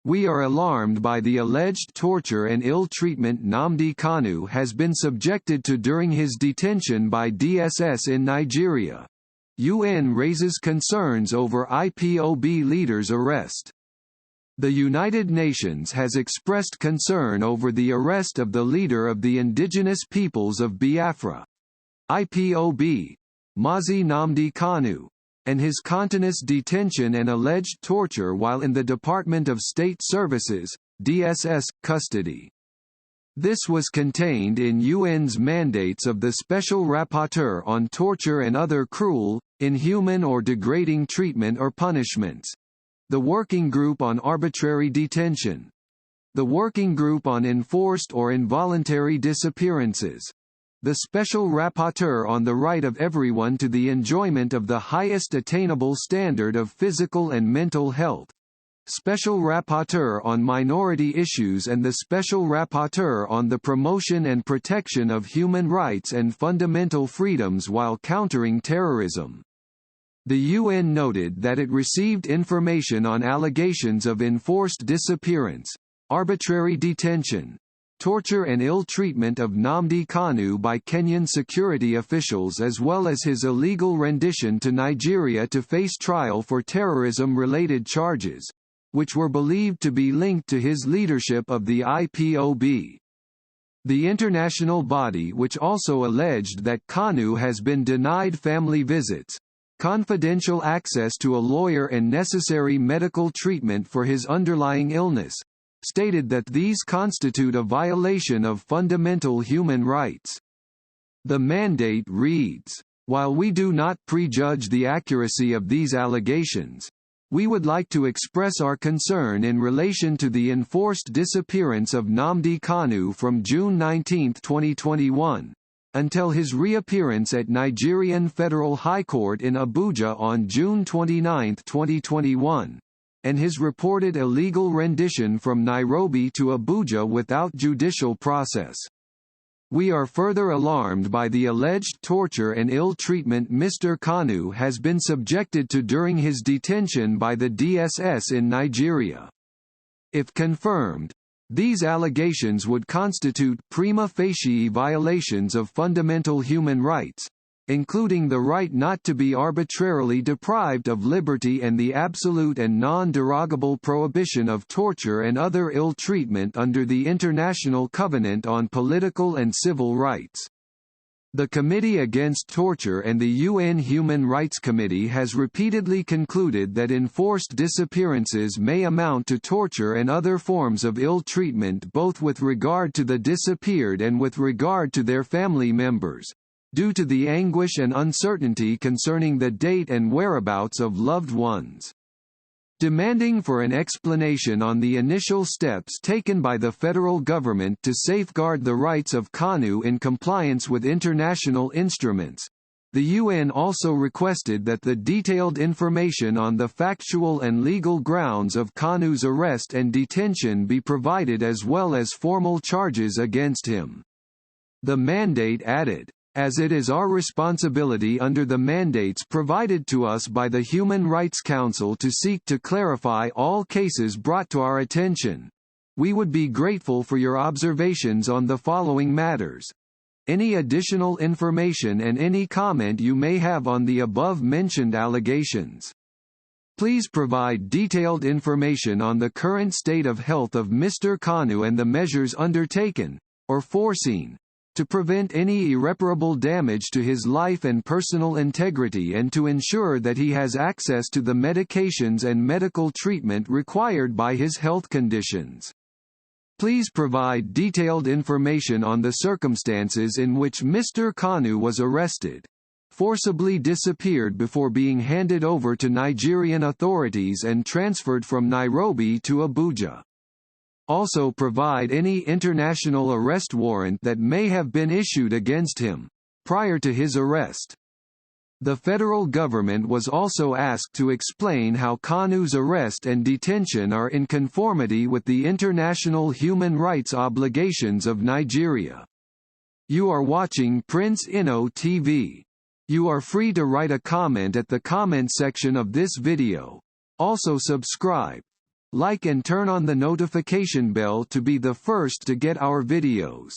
We are alarmed by the alleged torture and ill treatment Nnamdi Kanu has been subjected to during his detention by DSS in Nigeria. UN raises concerns over IPOB leader's arrest. The United Nations has expressed concern over the arrest of the leader of the Indigenous Peoples of Biafra, IPOB, Mazi Nnamdi Kanu, and his continuous detention and alleged torture while in the Department of State Services, DSS, custody. This was contained in UN's mandates of the Special Rapporteur on torture and other cruel, inhuman or degrading treatment or punishments, the Working Group on Arbitrary Detention, the Working Group on Enforced or Involuntary Disappearances, the Special Rapporteur on the right of everyone to the enjoyment of the highest attainable standard of physical and mental health, Special Rapporteur on Minority Issues and the Special Rapporteur on the Promotion and Protection of Human Rights and Fundamental Freedoms while countering terrorism. The UN noted that it received information on allegations of enforced disappearance, arbitrary detention, torture and ill treatment of Nnamdi Kanu by Kenyan security officials as well as his illegal rendition to Nigeria to face trial for terrorism-related charges, which were believed to be linked to his leadership of the IPOB. The international body which also alleged that Kanu has been denied family visits, confidential access to a lawyer and necessary medical treatment for his underlying illness, stated that these constitute a violation of fundamental human rights. The mandate reads, "While we do not prejudge the accuracy of these allegations, we would like to express our concern in relation to the enforced disappearance of Nnamdi Kanu from June 19, 2021, until his reappearance at Nigerian Federal High Court in Abuja on June 29, 2021. And his reported illegal rendition from Nairobi to Abuja without judicial process. We are further alarmed by the alleged torture and ill treatment Mr. Kanu has been subjected to during his detention by the DSS in Nigeria. If confirmed, these allegations would constitute prima facie violations of fundamental human rights, including the right not to be arbitrarily deprived of liberty and the absolute and non-derogable prohibition of torture and other ill treatment under the International Covenant on Political and Civil Rights. The Committee Against Torture and the UN Human Rights Committee has repeatedly concluded that enforced disappearances may amount to torture and other forms of ill treatment both with regard to the disappeared and with regard to their family members, due to the anguish and uncertainty concerning the date and whereabouts of loved ones. Demanding for an explanation on the initial steps taken by the federal government to safeguard the rights of Kanu in compliance with international instruments, the UN also requested that the detailed information on the factual and legal grounds of Kanu's arrest and detention be provided as well as formal charges against him. The mandate added, "As it is our responsibility under the mandates provided to us by the Human Rights Council to seek to clarify all cases brought to our attention, we would be grateful for your observations on the following matters. Any additional information and any comment you may have on the above-mentioned allegations. Please provide detailed information on the current state of health of Mr. Kanu and the measures undertaken, or foreseen, to prevent any irreparable damage to his life and personal integrity and to ensure that he has access to the medications and medical treatment required by his health conditions. Please provide detailed information on the circumstances in which Mr. Kanu was arrested, forcibly disappeared before being handed over to Nigerian authorities and transferred from Nairobi to Abuja. Also provide any international arrest warrant that may have been issued against him, prior to his arrest." The federal government was also asked to explain how Kanu's arrest and detention are in conformity with the international human rights obligations of Nigeria. You are watching Prince Inno TV. You are free to write a comment at the comment section of this video. Also subscribe. Like and turn on the notification bell to be the first to get our videos.